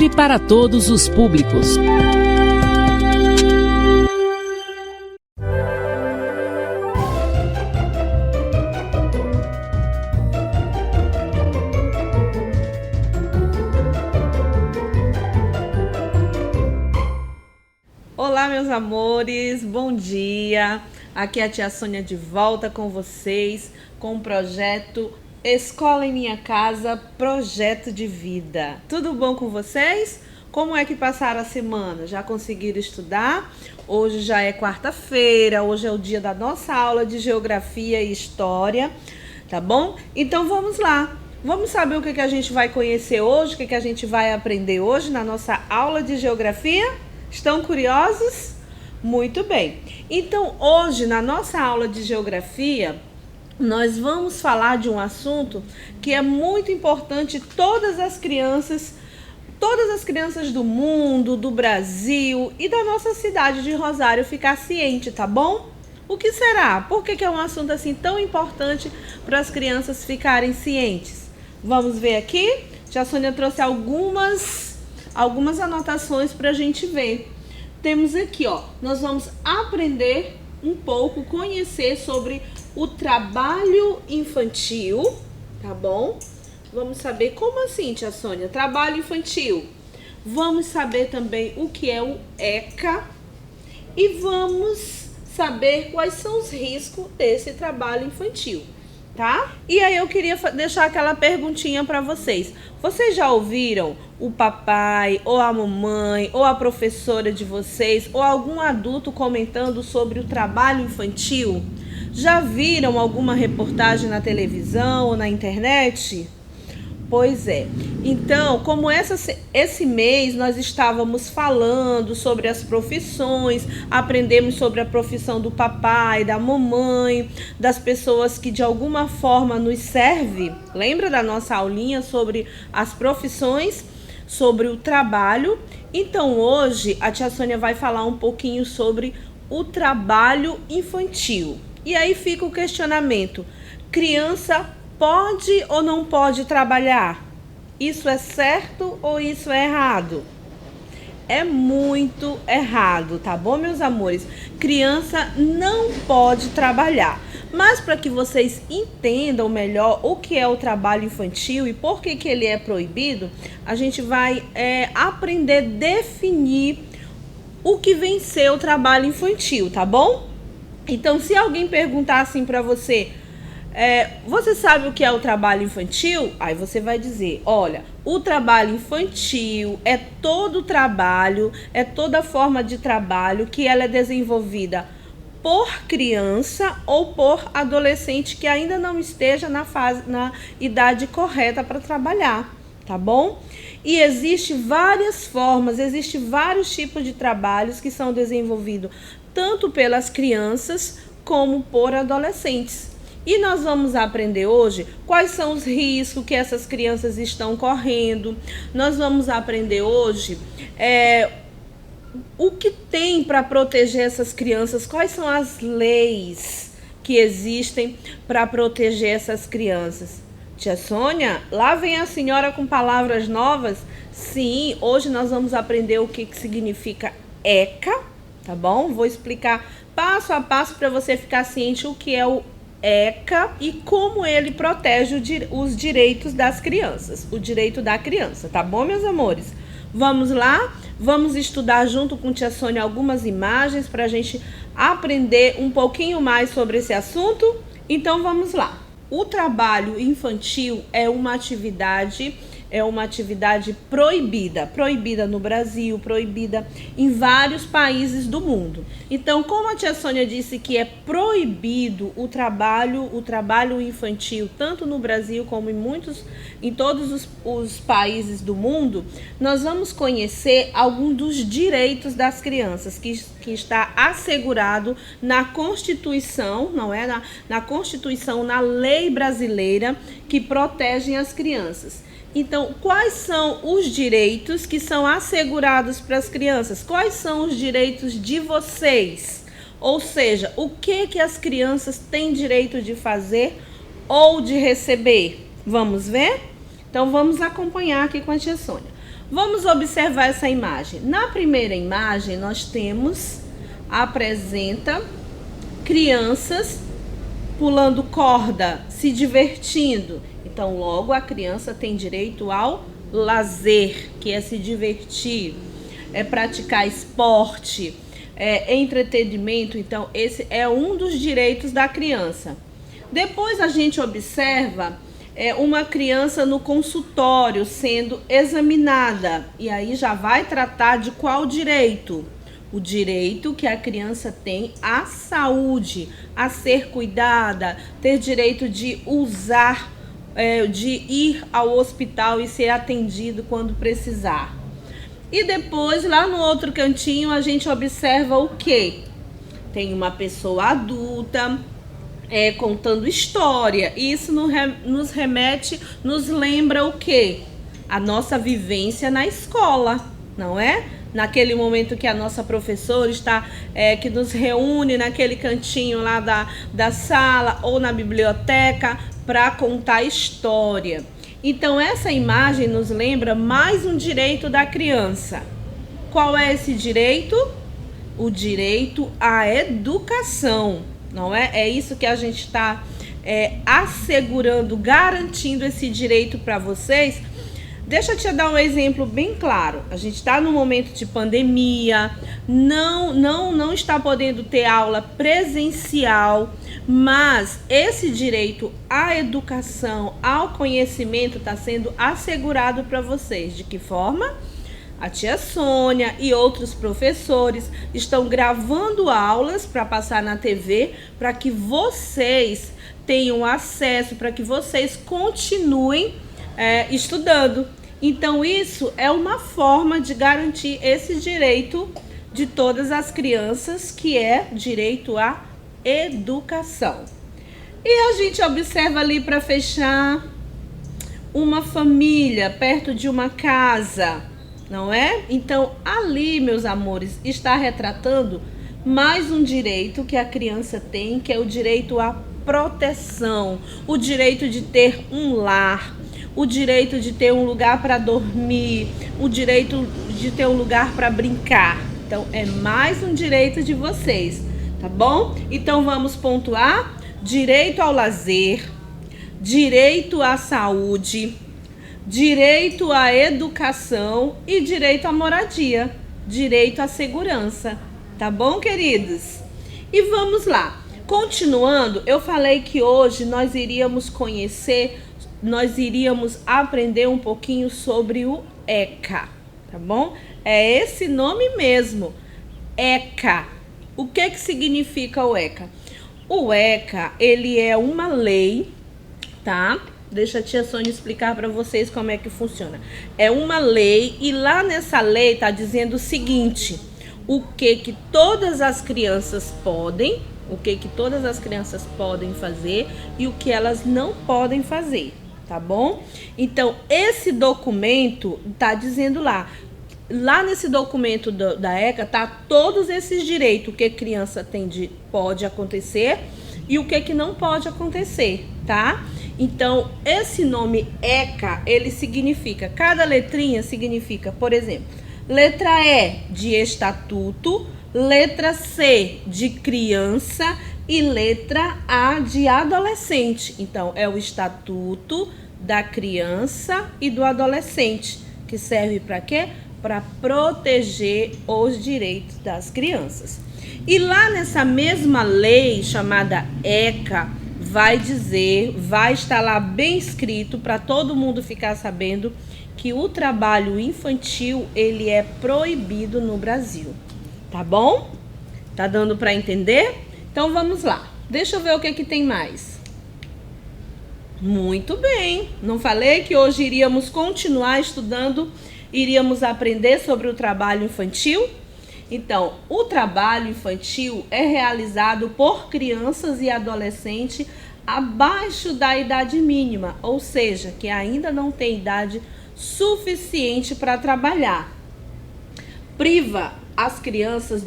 Livre para todos os públicos. Olá, meus amores, bom dia! Aqui é a tia Sônia de volta com vocês com o projeto Escola em Minha Casa, Projeto de Vida. Tudo bom com vocês? Como é que passaram a semana? Já conseguiram estudar? Hoje já é quarta-feira, hoje é o dia da nossa aula de Geografia e História, tá bom? Então vamos lá! Vamos saber o que a gente vai conhecer hoje, o que a gente vai aprender hoje na nossa aula de Geografia? Estão curiosos? Muito bem. Então, hoje, na nossa aula de Geografia, nós vamos falar de um assunto que é muito importante todas as crianças do mundo, do Brasil e da nossa cidade de Rosário ficar ciente, tá bom? O que será? Por que é um assunto assim tão importante para as crianças ficarem cientes? Vamos ver aqui? Tia Sônia trouxe algumas anotações para a gente ver. Temos aqui, ó, nós vamos aprender um pouco, conhecer sobre o trabalho infantil, tá bom? Vamos saber como assim, tia Sônia, trabalho infantil. Vamos saber também o que é o ECA e vamos saber quais são os riscos desse trabalho infantil. Tá? E aí eu queria deixar aquela perguntinha para vocês. Vocês já ouviram o papai, ou a mamãe, ou a professora de vocês, ou algum adulto comentando sobre o trabalho infantil? Já viram alguma reportagem na televisão ou na internet? Pois é. Então, como esse mês nós estávamos falando sobre as profissões, aprendemos sobre a profissão do papai, da mamãe, das pessoas que de alguma forma nos servem. Lembra da nossa aulinha sobre as profissões, sobre o trabalho? Então, hoje a tia Sônia vai falar um pouquinho sobre o trabalho infantil. E aí fica o questionamento: criança pode ou não pode trabalhar? Isso é certo ou isso é errado? É muito errado, tá bom, meus amores? Criança não pode trabalhar. Mas para que vocês entendam melhor o que é o trabalho infantil e por que ele é proibido, a gente vai aprender a definir o que vem ser o trabalho infantil, tá bom? Então, se alguém perguntar assim para você: você sabe o que é o trabalho infantil? Aí você vai dizer: olha, o trabalho infantil é todo trabalho, é toda forma de trabalho que ela é desenvolvida por criança ou por adolescente que ainda não esteja na idade correta para trabalhar, tá bom? E existem várias formas, existem vários tipos de trabalhos que são desenvolvidos tanto pelas crianças como por adolescentes. E nós vamos aprender hoje quais são os riscos que essas crianças estão correndo. Nós vamos aprender hoje o que tem para proteger essas crianças, quais são as leis que existem para proteger essas crianças. Tia Sônia, lá vem a senhora com palavras novas? Sim, hoje nós vamos aprender o que significa ECA, tá bom? Vou explicar passo a passo para você ficar ciente o que é o ECA e como ele protege os direitos das crianças, o direito da criança, tá bom, meus amores? Vamos lá? Vamos estudar junto com tia Sônia algumas imagens para a gente aprender um pouquinho mais sobre esse assunto? Então vamos lá. O trabalho infantil é uma atividade proibida no Brasil, proibida em vários países do mundo. Então, como a tia Sônia disse que é proibido o trabalho infantil, tanto no Brasil como em todos os países do mundo, nós vamos conhecer alguns dos direitos das crianças que está assegurado na Constituição, não é? Na Constituição, na lei brasileira que protegem as crianças. Então, quais são os direitos que são assegurados para as crianças? Quais são os direitos de vocês? Ou seja, o que as crianças têm direito de fazer ou de receber? Vamos ver? Então, vamos acompanhar aqui com a tia Sônia. Vamos observar essa imagem. Na primeira imagem, nós apresenta crianças pulando corda, se divertindo. Então, logo a criança tem direito ao lazer, que é se divertir, é praticar esporte, é entretenimento. Então, esse é um dos direitos da criança. Depois a gente observa uma criança no consultório sendo examinada. E aí já vai tratar de qual direito? O direito que a criança tem à saúde, a ser cuidada, ter direito de usar, de ir ao hospital e ser atendido quando precisar. E depois, lá no outro cantinho, a gente observa o quê? Tem uma pessoa adulta contando história. E isso nos lembra o quê? A nossa vivência na escola, não é? Naquele momento que a nossa professora está, que nos reúne naquele cantinho lá da sala ou na biblioteca para contar história. Então, essa imagem nos lembra mais um direito da criança. Qual é esse direito? O direito à educação, não é? É isso que a gente está assegurando, garantindo esse direito para vocês. Deixa eu te dar um exemplo bem claro. A gente está num momento de pandemia, não está podendo ter aula presencial, mas esse direito à educação, ao conhecimento está sendo assegurado para vocês. De que forma? A tia Sônia e outros professores estão gravando aulas para passar na TV, para que vocês tenham acesso, para que vocês continuem estudando. Então, isso é uma forma de garantir esse direito de todas as crianças, que é direito à educação. E a gente observa ali, para fechar, uma família perto de uma casa, não é? Então, ali, meus amores, está retratando mais um direito que a criança tem, que é o direito à proteção, o direito de ter um lar, o direito de ter um lugar para dormir, o direito de ter um lugar para brincar. Então, é mais um direito de vocês, tá bom? Então, vamos pontuar: direito ao lazer, direito à saúde, direito à educação e direito à moradia, direito à segurança, tá bom, queridos? E vamos lá. Continuando, eu falei que hoje nós iríamos aprender um pouquinho sobre o ECA, tá bom? É esse nome mesmo, ECA. O que significa o ECA? O ECA, ele é uma lei, tá? Deixa a tia Sônia explicar para vocês como é que funciona. É uma lei, e lá nessa lei tá dizendo o seguinte: o que todas as crianças podem, fazer e o que elas não podem fazer, tá bom? Então, esse documento tá dizendo lá nesse documento da ECA, tá todos esses direitos, o que criança pode acontecer e o que não pode acontecer, tá? Então, esse nome ECA, ele significa, cada letrinha significa, por exemplo, letra E de estatuto, letra C de criança e letra A de adolescente. Então, é o estatuto da criança e do adolescente, que serve para quê? Para proteger os direitos das crianças. E lá nessa mesma lei chamada ECA, vai estar lá bem escrito para todo mundo ficar sabendo que o trabalho infantil, ele é proibido no Brasil. Tá bom? Tá dando para entender? Então vamos lá. Deixa eu ver o que tem mais. Muito bem. Não falei que hoje iríamos continuar estudando, iríamos aprender sobre o trabalho infantil? Então, o trabalho infantil é realizado por crianças e adolescentes abaixo da idade mínima, ou seja, que ainda não tem idade suficiente para trabalhar. Priva as crianças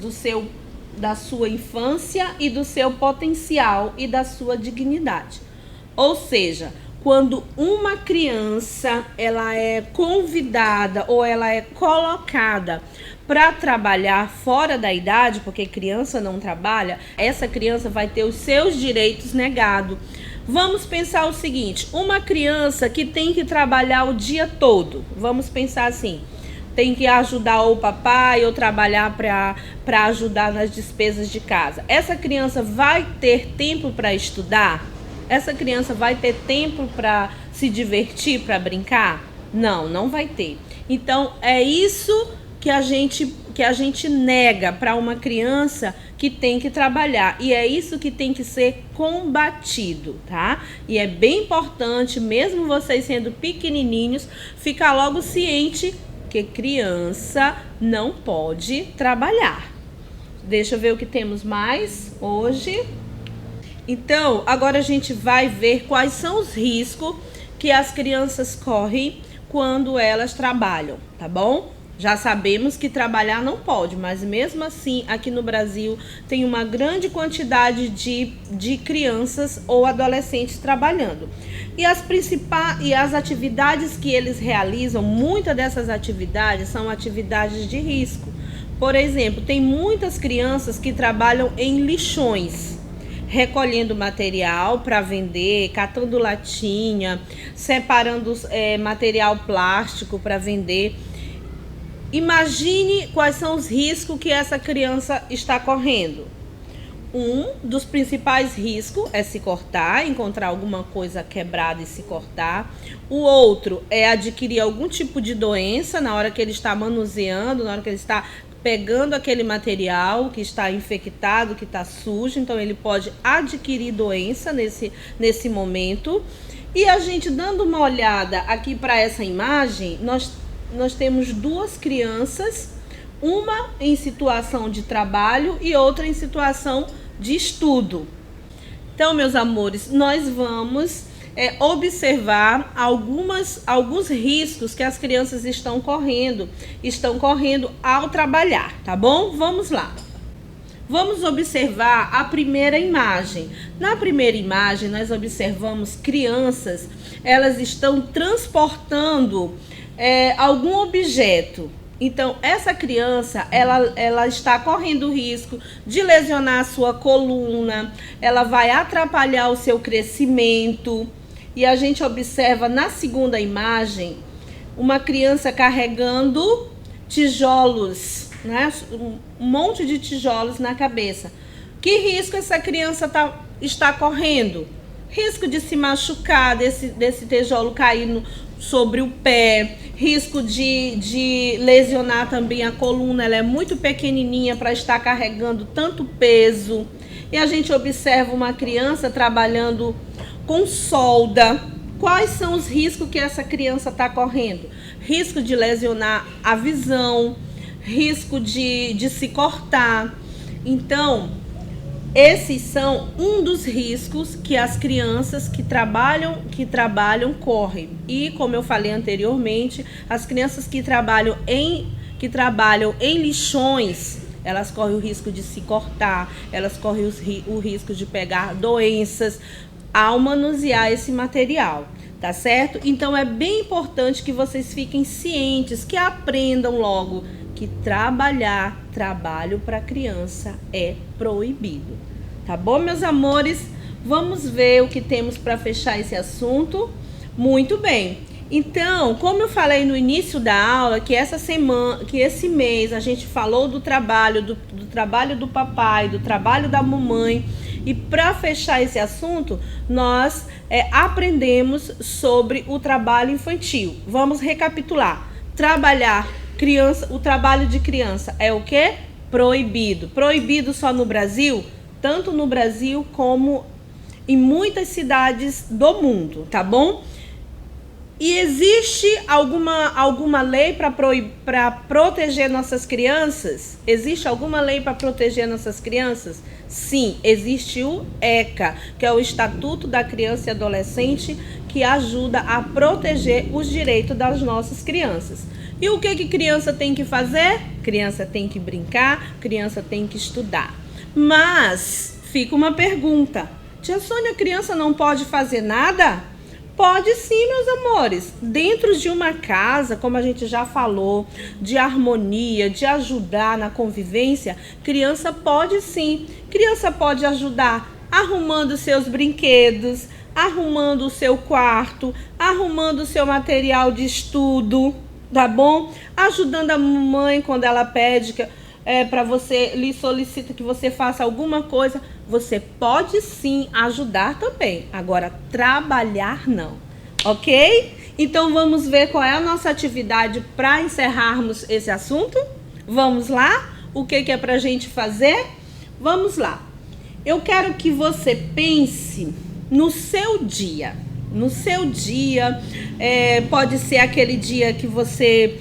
da sua infância e do seu potencial e da sua dignidade. Ou seja, quando uma criança ela é convidada ou ela é colocada para trabalhar fora da idade, porque criança não trabalha, essa criança vai ter os seus direitos negados. Vamos pensar o seguinte, uma criança que tem que trabalhar o dia todo, vamos pensar assim, tem que ajudar o papai ou trabalhar para ajudar nas despesas de casa. Essa criança vai ter tempo para estudar? Essa criança vai ter tempo para se divertir, para brincar? Não, não vai ter. Então, é isso que a gente nega para uma criança que tem que trabalhar. E é isso que tem que ser combatido, tá? E é bem importante, mesmo vocês sendo pequenininhos, ficar logo ciente que criança não pode trabalhar. Deixa eu ver o que temos mais hoje. Então, agora a gente vai ver quais são os riscos que as crianças correm quando elas trabalham, tá bom? Já sabemos que trabalhar não pode, mas mesmo assim, aqui no Brasil, tem uma grande quantidade de crianças ou adolescentes trabalhando. E as atividades que eles realizam, muitas dessas atividades são atividades de risco. Por exemplo, tem muitas crianças que trabalham em lixões, recolhendo material para vender, catando latinha, separando material plástico para vender. Imagine quais são os riscos que essa criança está correndo. Um dos principais riscos é se cortar, encontrar alguma coisa quebrada e se cortar. O outro é adquirir algum tipo de doença na hora que ele está manuseando, na hora que ele está pegando aquele material que está infectado, que está sujo. Então ele pode adquirir doença nesse momento. E a gente dando uma olhada aqui para essa imagem, nós temos duas crianças, uma em situação de trabalho e outra em situação de estudo. Então, meus amores, nós vamos observar alguns riscos que as crianças estão correndo ao trabalhar, tá bom? Vamos lá. Vamos observar a primeira imagem. Na primeira imagem, nós observamos crianças, elas estão transportando algum objeto. Então, essa criança, ela está correndo o risco de lesionar a sua coluna, ela vai atrapalhar o seu crescimento. E a gente observa na segunda imagem, uma criança carregando tijolos, né? Um monte de tijolos na cabeça. Que risco essa criança está correndo? Risco de se machucar, desse tijolo cair sobre o pé, risco de lesionar também a coluna, ela é muito pequenininha para estar carregando tanto peso. E a gente observa uma criança trabalhando com solda. Quais são os riscos que essa criança está correndo? Risco de lesionar a visão, risco de se cortar. Então, esses são um dos riscos que as crianças que trabalham correm. E como eu falei anteriormente, as crianças que trabalham em lixões, elas correm o risco de se cortar, elas correm o risco de pegar doenças ao manusear esse material, tá certo? Então é bem importante que vocês fiquem cientes, que aprendam logo que trabalho para criança é proibido. Tá bom, meus amores? Vamos ver o que temos para fechar esse assunto. Muito bem. Então, como eu falei no início da aula, que esse mês a gente falou do trabalho do papai, do trabalho da mamãe. E para fechar esse assunto, nós aprendemos sobre o trabalho infantil. Vamos recapitular. O trabalho de criança é o quê? Proibido. Proibido só no Brasil? Tanto no Brasil como em muitas cidades do mundo, tá bom? E existe alguma lei para proteger nossas crianças? Existe alguma lei para proteger nossas crianças? Sim, existe o ECA, que é o Estatuto da Criança e Adolescente, que ajuda a proteger os direitos das nossas crianças. E o que criança tem que fazer? Criança tem que brincar, criança tem que estudar. Mas fica uma pergunta: Tia Sônia, criança não pode fazer nada? Pode sim, meus amores. Dentro de uma casa, como a gente já falou, de harmonia, de ajudar na convivência, criança pode sim. Criança pode ajudar arrumando seus brinquedos, arrumando o seu quarto, arrumando o seu material de estudo, tá bom? Ajudando a mamãe quando ela pede para você, lhe solicita que você faça alguma coisa. Você pode sim ajudar também. Agora, trabalhar não, ok? Então, vamos ver qual é a nossa atividade para encerrarmos esse assunto? Vamos lá? O que é para a gente fazer? Vamos lá. Eu quero que você pense no seu dia. No seu dia, pode ser aquele dia que você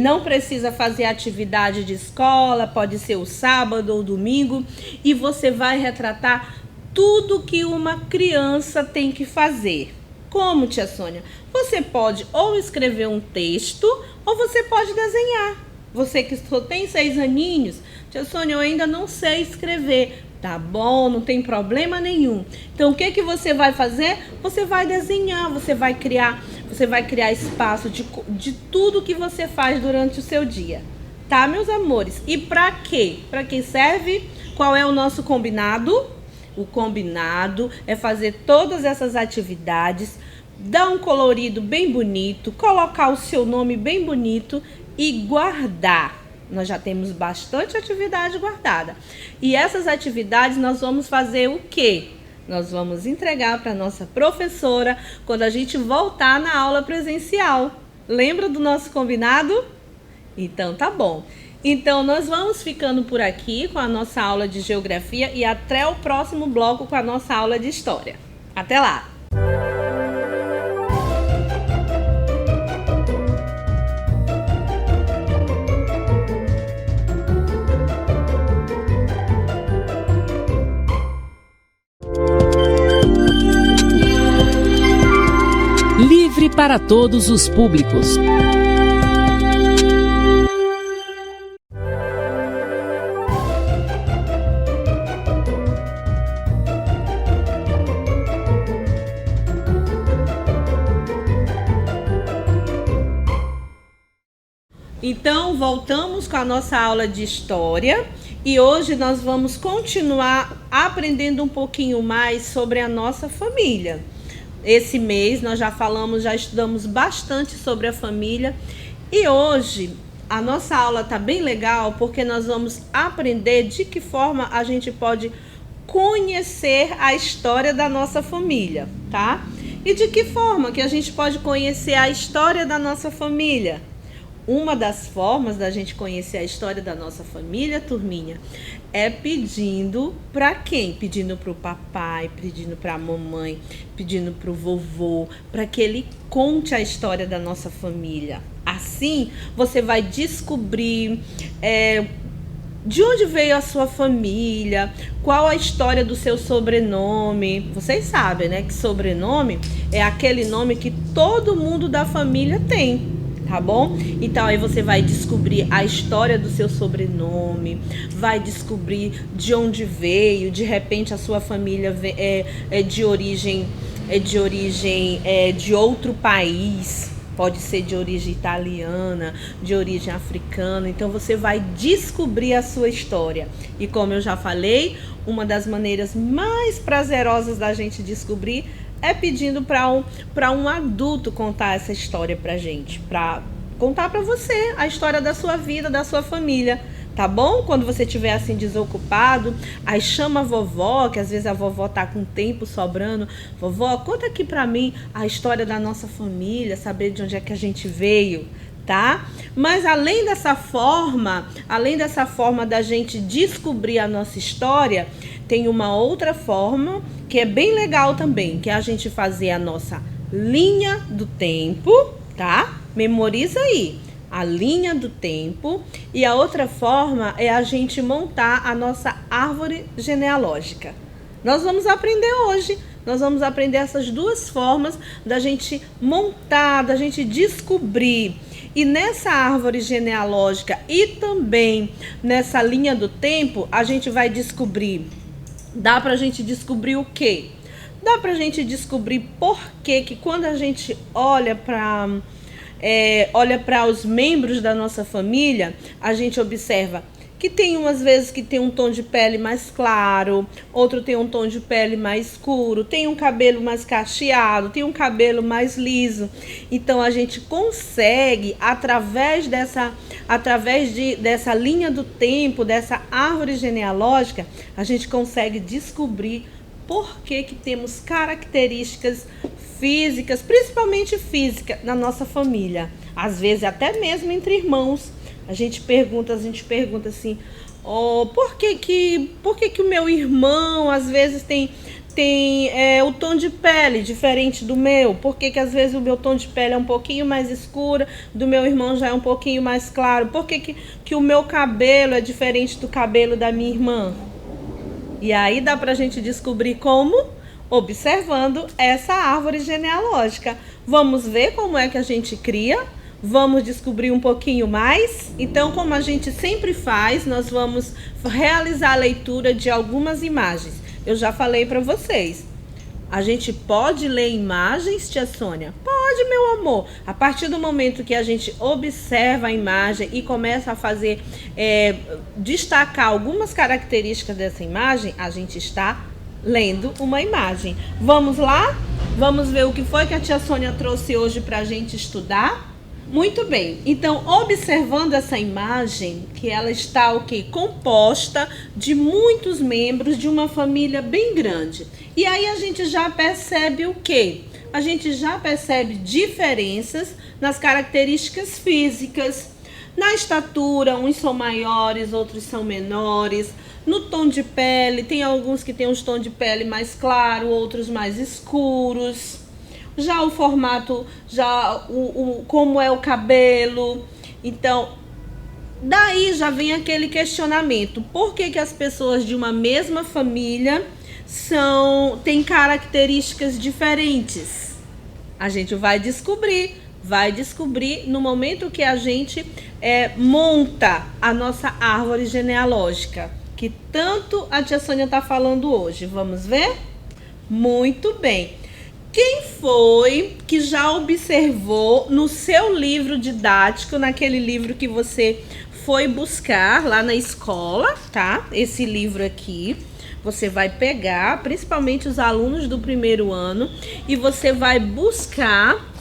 não precisa fazer atividade de escola, pode ser o sábado ou domingo, e você vai retratar tudo que uma criança tem que fazer. Como, tia Sônia? Você pode ou escrever um texto ou você pode desenhar. Você que só tem 6 aninhos, tia Sônia, eu ainda não sei escrever. Tá bom, não tem problema nenhum. Então, o que você vai fazer? Você vai desenhar, você vai criar espaço de tudo que você faz durante o seu dia. Tá, meus amores? E para quê? Para que serve? Qual é o nosso combinado? O combinado é fazer todas essas atividades, dar um colorido bem bonito, colocar o seu nome bem bonito e guardar. Nós já temos bastante atividade guardada. E essas atividades nós vamos fazer o quê? Nós vamos entregar para a nossa professora quando a gente voltar na aula presencial. Lembra do nosso combinado? Então tá bom. Então nós vamos ficando por aqui com a nossa aula de geografia e até o próximo bloco com a nossa aula de história. Até lá! Livre para todos os públicos. Então, voltamos com a nossa aula de história e hoje nós vamos continuar aprendendo um pouquinho mais sobre a nossa família. Esse mês nós já estudamos bastante sobre a família e hoje a nossa aula está bem legal porque nós vamos aprender de que forma a gente pode conhecer a história da nossa família, tá? E de que forma que a gente pode conhecer a história da nossa família? Uma das formas da gente conhecer a história da nossa família, turminha, é pedindo para quem? Pedindo para o papai, pedindo para a mamãe, pedindo para o vovô, para que ele conte a história da nossa família. Assim, você vai descobrir de onde veio a sua família, qual a história do seu sobrenome. Vocês sabem, né, que sobrenome é aquele nome que todo mundo da família tem. Tá bom? Então aí você vai descobrir a história do seu sobrenome, vai descobrir de onde veio, de repente a sua família é de origem de outro país, pode ser de origem italiana, de origem africana. Então você vai descobrir a sua história. E como eu já falei, uma das maneiras mais prazerosas da gente descobrir é pedindo para um adulto contar essa história pra gente, para contar para você a história da sua vida, da sua família, tá bom? Quando você estiver assim desocupado, aí chama a vovó, que às vezes a vovó tá com tempo sobrando. Vovó, conta aqui pra mim a história da nossa família, saber de onde é que a gente veio, tá? Mas além dessa forma da gente descobrir a nossa história, tem uma outra forma que é bem legal também, que é a gente fazer a nossa linha do tempo, tá? Memoriza aí, a linha do tempo. E a outra forma é a gente montar a nossa árvore genealógica. Nós vamos aprender hoje, nós vamos aprender essas duas formas da gente montar, da gente descobrir. E nessa árvore genealógica e também nessa linha do tempo, a gente vai descobrir. Dá pra gente descobrir o quê? Dá pra gente descobrir por que quando a gente olha para os membros da nossa família, a gente observa que tem umas vezes que tem um tom de pele mais claro, outro tem um tom de pele mais escuro, tem um cabelo mais cacheado, tem um cabelo mais liso. Então a gente consegue, através dessa linha do tempo, dessa árvore genealógica, a gente consegue descobrir por que temos características físicas, principalmente física, na nossa família. Às vezes até mesmo entre irmãos. A gente pergunta assim, por que o meu irmão às vezes tem o tom de pele diferente do meu? Por que às vezes o meu tom de pele é um pouquinho mais escuro, do meu irmão já é um pouquinho mais claro? Por que o meu cabelo é diferente do cabelo da minha irmã? E aí dá pra gente descobrir como? Observando essa árvore genealógica. Vamos ver como é que a gente cria? Vamos descobrir um pouquinho mais? Então, como a gente sempre faz, nós vamos realizar a leitura de algumas imagens. Eu já falei para vocês. A gente pode ler imagens, tia Sônia? Pode, meu amor. A partir do momento que a gente observa a imagem e começa a fazer, destacar algumas características dessa imagem, a gente está lendo uma imagem. Vamos lá? Vamos ver o que foi que a tia Sônia trouxe hoje para a gente estudar? Muito bem, então observando essa imagem, que ela está composta de muitos membros de uma família bem grande. E aí a gente já percebe o quê? A gente já percebe diferenças nas características físicas, na estatura, uns são maiores, outros são menores. No tom de pele, tem alguns que têm um tom de pele mais claro, outros mais escuros. Já o formato, como é o cabelo. Então, daí já vem aquele questionamento. Por que as pessoas de uma mesma família têm características diferentes? A gente vai descobrir no momento que a gente monta a nossa árvore genealógica, que tanto a tia Sônia está falando hoje. Vamos ver? Muito bem. Quem foi que já observou no seu livro didático, naquele livro que você foi buscar lá na escola, tá? Esse livro aqui, você vai pegar, principalmente os alunos do primeiro ano, e você vai buscar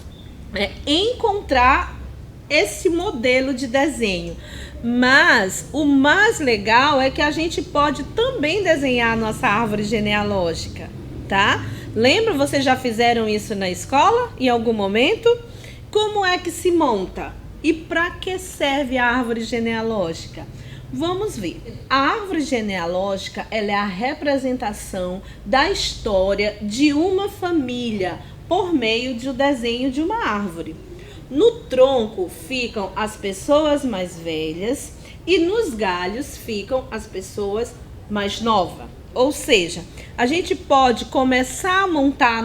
encontrar esse modelo de desenho. Mas o mais legal é que a gente pode também desenhar a nossa árvore genealógica, tá? Lembra, vocês já fizeram isso na escola em algum momento? Como é que se monta? E para que serve a árvore genealógica? Vamos ver. A árvore genealógica, ela é a representação da história de uma família por meio do desenho de uma árvore. No tronco ficam as pessoas mais velhas e nos galhos ficam as pessoas mais novas. Ou seja, a gente pode começar a montar a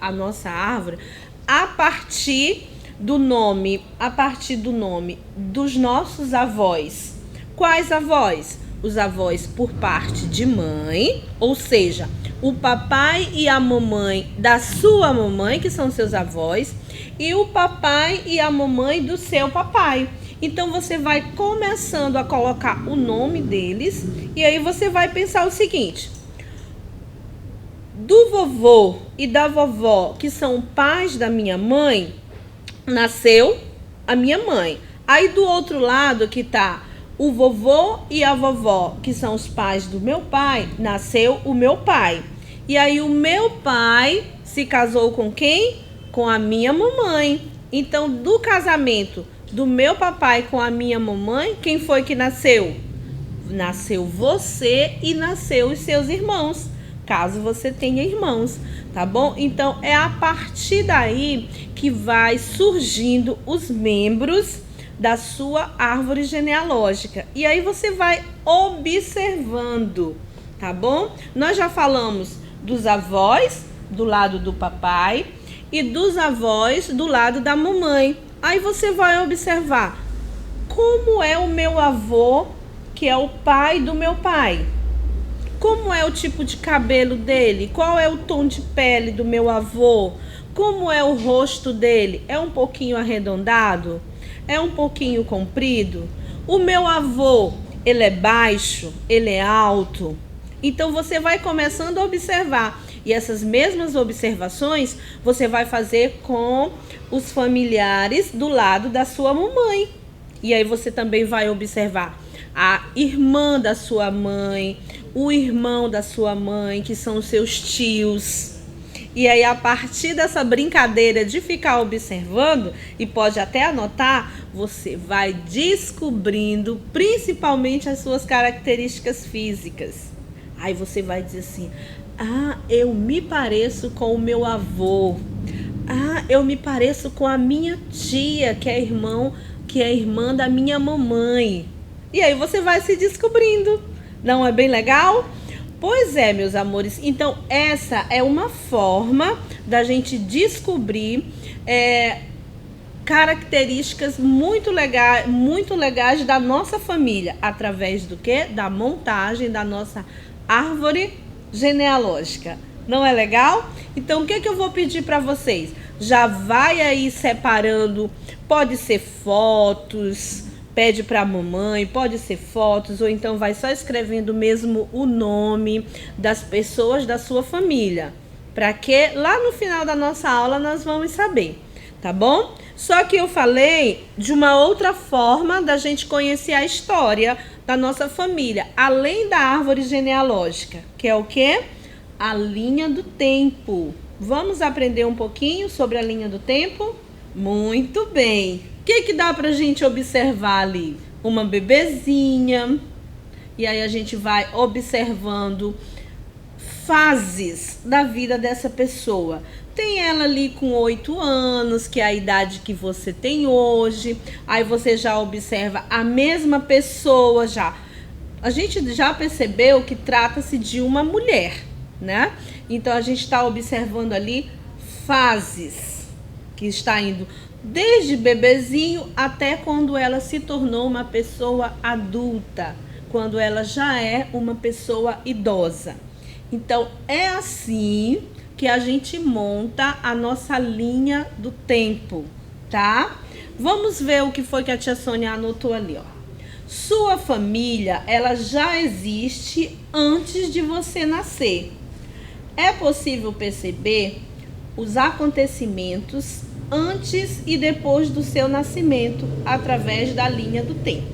nossa árvore a partir do nome dos nossos avós. Quais avós? Os avós por parte de mãe, ou seja, o papai e a mamãe da sua mamãe, que são seus avós, e o papai e a mamãe do seu papai. Então você vai começando a colocar o nome deles e aí você vai pensar o seguinte: do vovô e da vovó, que são pais da minha mãe, nasceu a minha mãe. Aí do outro lado que tá o vovô e a vovó, que são os pais do meu pai, nasceu o meu pai. E aí o meu pai se casou com quem? Com a minha mamãe. Então do casamento do meu papai com a minha mamãe, quem foi que nasceu? Nasceu você e nasceu os seus irmãos, caso você tenha irmãos, tá bom? Então é a partir daí que vai surgindo os membros da sua árvore genealógica. E aí você vai observando, tá bom? Nós já falamos dos avós do lado do papai e dos avós do lado da mamãe. Aí você vai observar como é o meu avô, que é o pai do meu pai. Como é o tipo de cabelo dele? Qual é o tom de pele do meu avô? Como é o rosto dele? É um pouquinho arredondado? É um pouquinho comprido? O meu avô, ele é baixo? Ele é alto? Então você vai começando a observar. E essas mesmas observações você vai fazer com os familiares do lado da sua mamãe. E aí você também vai observar a irmã da sua mãe, o irmão da sua mãe, que são os seus tios. E aí, a partir dessa brincadeira de ficar observando, e pode até anotar, você vai descobrindo principalmente as suas características físicas. Aí você vai dizer assim: ah, eu me pareço com o meu avô. Ah, eu me pareço com a minha tia, que é irmã da minha mamãe. E aí você vai se descobrindo. Não é bem legal? Pois é, meus amores. Então, essa é uma forma da gente descobrir características muito legais da nossa família. Através do quê? Da montagem da nossa árvore genealógica. Não é legal? Então, o que eu vou pedir para vocês? Já vai aí separando, pode ser fotos, pede para a mamãe, pode ser fotos, ou então vai só escrevendo mesmo o nome das pessoas da sua família, para que lá no final da nossa aula nós vamos saber, tá bom? Só que eu falei de uma outra forma da gente conhecer a história da nossa família, além da árvore genealógica, que é o quê? A linha do tempo. Vamos aprender um pouquinho sobre a linha do tempo? Muito bem. O que dá pra gente observar ali? Uma bebezinha. E aí a gente vai observando fases da vida dessa pessoa. Tem ela ali com 8 anos, que é a idade que você tem hoje. Aí você já observa a mesma pessoa já. A gente já percebeu que trata-se de uma mulher, né? Então a gente está observando ali fases, que está indo desde bebezinho até quando ela se tornou uma pessoa adulta, quando ela já é uma pessoa idosa. Então é assim que a gente monta a nossa linha do tempo, tá? Vamos ver o que foi que a tia Sônia anotou ali, ó. Sua família, ela já existe antes de você nascer. É possível perceber os acontecimentos antes e depois do seu nascimento, através da linha do tempo.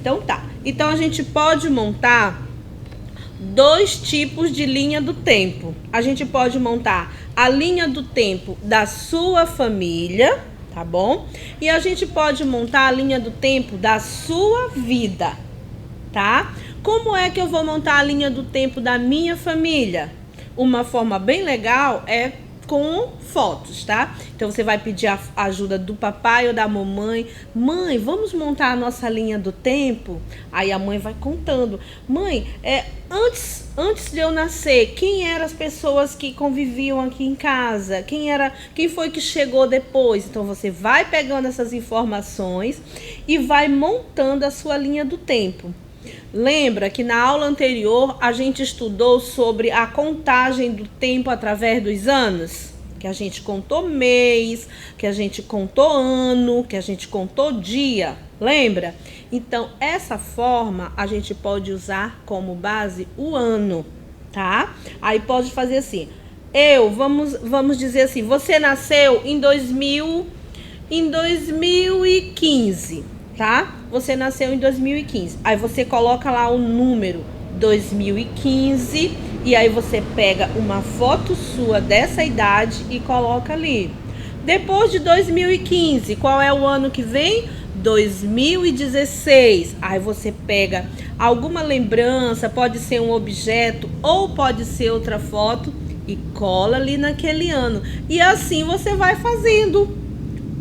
Então tá. Então a gente pode montar 2 tipos de linha do tempo. A gente pode montar a linha do tempo da sua família, tá bom? E a gente pode montar a linha do tempo da sua vida, tá? Como é que eu vou montar a linha do tempo da minha família? Uma forma bem legal é com fotos, tá? Então você vai pedir a ajuda do papai ou da mamãe. Mãe, vamos montar a nossa linha do tempo? Aí a mãe vai contando. Mãe, antes de eu nascer, quem eram as pessoas que conviviam aqui em casa? Quem foi que chegou depois? Então você vai pegando essas informações e vai montando a sua linha do tempo. Lembra que na aula anterior a gente estudou sobre a contagem do tempo através dos anos? Que a gente contou mês, que a gente contou ano, que a gente contou dia. Lembra? Então, essa forma a gente pode usar como base o ano, tá? Aí pode fazer assim. Vamos dizer assim, você nasceu em 2015. Tá? Você nasceu em 2015. Aí você coloca lá o número 2015 e aí você pega uma foto sua dessa idade e coloca ali. Depois de 2015, qual é o ano que vem? 2016. Aí você pega alguma lembrança, pode ser um objeto ou pode ser outra foto e cola ali naquele ano. E assim você vai fazendo.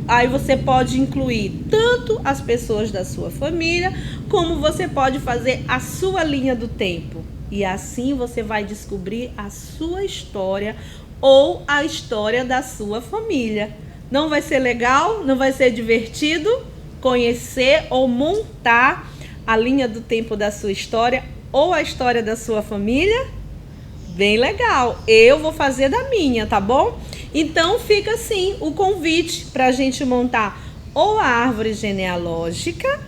Aí você pode incluir tanto as pessoas da sua família, como você pode fazer a sua linha do tempo. E assim você vai descobrir a sua história ou a história da sua família. Não vai ser legal? Não vai ser divertido conhecer ou montar a linha do tempo da sua história ou a história da sua família? Bem legal. Eu vou fazer da minha, tá bom? Então fica assim o convite para a gente montar ou a árvore genealógica,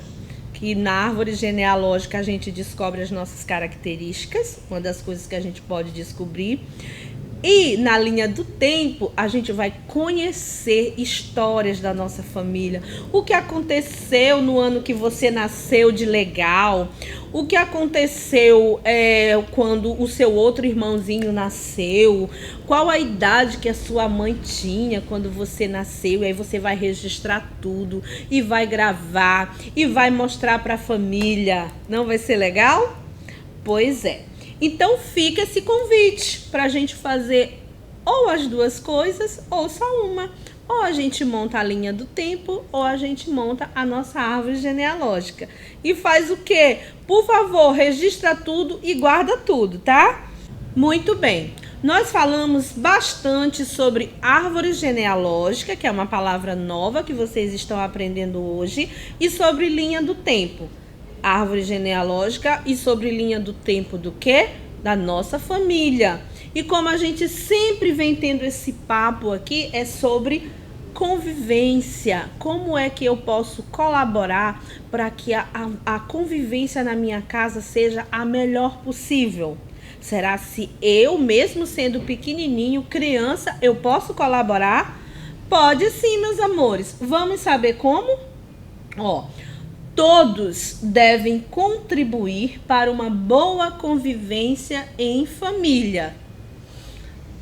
que na árvore genealógica a gente descobre as nossas características, uma das coisas que a gente pode descobrir. E na linha do tempo, a gente vai conhecer histórias da nossa família. O que aconteceu no ano que você nasceu de legal. O que aconteceu quando o seu outro irmãozinho nasceu. Qual a idade que a sua mãe tinha quando você nasceu. E aí você vai registrar tudo e vai gravar e vai mostrar para a família. Não vai ser legal? Pois é. Então fica esse convite para a gente fazer ou as duas coisas ou só uma. Ou a gente monta a linha do tempo ou a gente monta a nossa árvore genealógica. E faz o quê? Por favor, registra tudo e guarda tudo, tá? Muito bem. Nós falamos bastante sobre árvore genealógica, que é uma palavra nova que vocês estão aprendendo hoje, e sobre linha do tempo. Árvore genealógica e sobre linha do tempo do quê? Da nossa família. E como a gente sempre vem tendo esse papo aqui, é sobre convivência. Como é que eu posso colaborar para que a convivência na minha casa seja a melhor possível? Será se eu, mesmo sendo pequenininho, criança, eu posso colaborar? Pode sim, meus amores. Vamos saber como? Todos devem contribuir para uma boa convivência em família.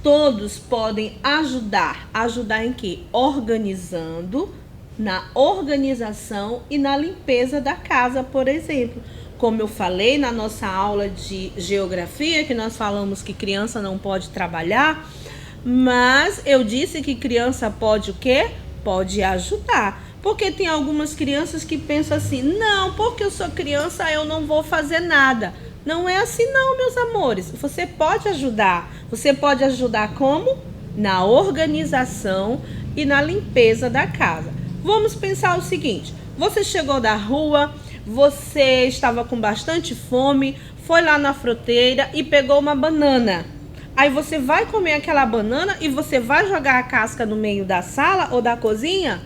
Todos podem ajudar. Ajudar em quê? Organizando, na organização e na limpeza da casa, por exemplo. Como eu falei na nossa aula de geografia, que nós falamos que criança não pode trabalhar, mas eu disse que criança pode o quê? Pode ajudar. Porque tem algumas crianças que pensam assim, não, porque eu sou criança, eu não vou fazer nada. Não é assim não, meus amores. Você pode ajudar. Você pode ajudar como? Na organização e na limpeza da casa. Vamos pensar o seguinte, você chegou da rua, você estava com bastante fome, foi lá na fruteira e pegou uma banana. Aí você vai comer aquela banana e você vai jogar a casca no meio da sala ou da cozinha?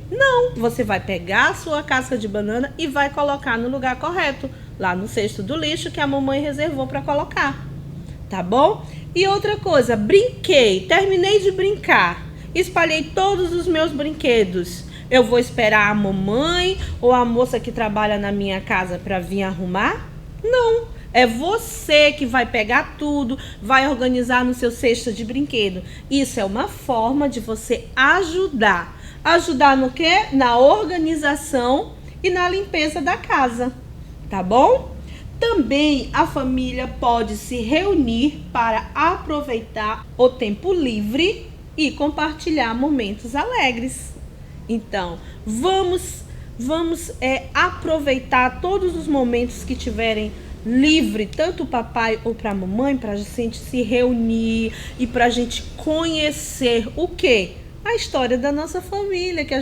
Não, você vai pegar a sua casca de banana e vai colocar no lugar correto, lá no cesto do lixo que a mamãe reservou para colocar, tá bom? E outra coisa, brinquei, terminei de brincar, espalhei todos os meus brinquedos. Eu vou esperar a mamãe ou a moça que trabalha na minha casa para vir arrumar? Não, é você que vai pegar tudo, vai organizar no seu cesto de brinquedo. Isso é uma forma de você ajudar. Ajudar no quê? Na organização e na limpeza da casa, tá bom? Também a família pode se reunir para aproveitar o tempo livre e compartilhar momentos alegres. Então, vamos aproveitar todos os momentos que tiverem livre, tanto o papai ou para a mamãe, para a gente se reunir e para a gente conhecer o quê? A história da nossa família, que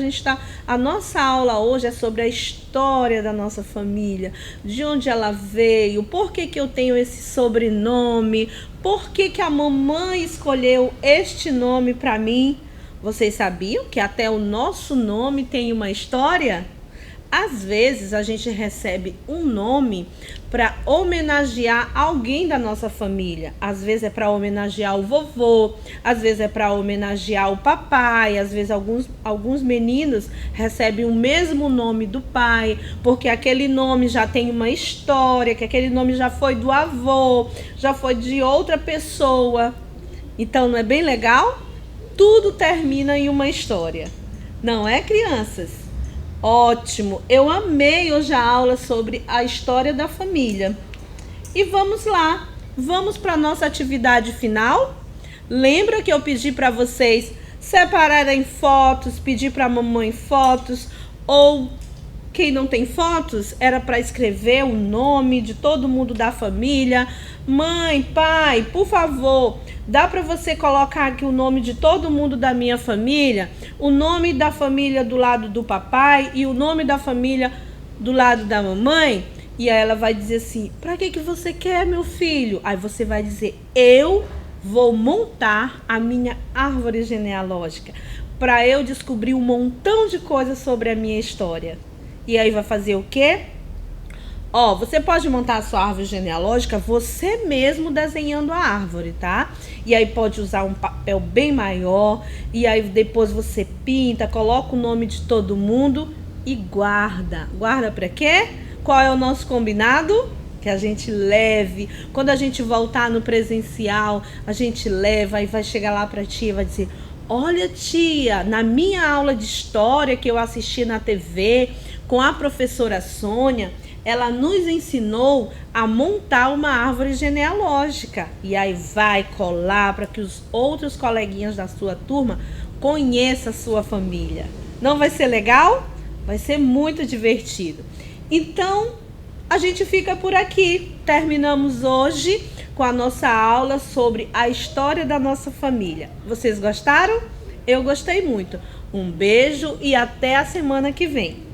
a nossa aula hoje é sobre a história da nossa família, de onde ela veio, por que eu tenho esse sobrenome, por que a mamãe escolheu este nome para mim. Vocês sabiam que até o nosso nome tem uma história? Às vezes a gente recebe um nome para homenagear alguém da nossa família. Às vezes é para homenagear o vovô, às vezes é para homenagear o papai, às vezes alguns meninos recebem o mesmo nome do pai, porque aquele nome já tem uma história, que aquele nome já foi do avô, já foi de outra pessoa. Então não é bem legal? Tudo termina em uma história. Não é, crianças? Ótimo, eu amei hoje a aula sobre a história da família. E vamos lá, vamos para a nossa atividade final? Lembra que eu pedi para vocês separarem fotos, pedir para a mamãe fotos, ou quem não tem fotos, era para escrever o nome de todo mundo da família. Mãe, pai, por favor, dá para você colocar aqui o nome de todo mundo da minha família, o nome da família do lado do papai e o nome da família do lado da mamãe? E aí ela vai dizer assim: para que você quer, meu filho? Aí você vai dizer: eu vou montar a minha árvore genealógica para eu descobrir um montão de coisas sobre a minha história. E aí vai fazer o quê? Você pode montar a sua árvore genealógica você mesmo desenhando a árvore, tá? E aí pode usar um papel bem maior, e aí depois você pinta, coloca o nome de todo mundo e guarda. Guarda para quê? Qual é o nosso combinado? Que a gente leve. Quando a gente voltar no presencial, a gente leva e vai chegar lá pra tia e vai dizer: olha, tia, na minha aula de história que eu assisti na TV com a professora Sônia, ela nos ensinou a montar uma árvore genealógica. E aí vai colar para que os outros coleguinhas da sua turma conheçam a sua família. Não vai ser legal? Vai ser muito divertido. Então, a gente fica por aqui. Terminamos hoje com a nossa aula sobre a história da nossa família. Vocês gostaram? Eu gostei muito. Um beijo e até a semana que vem.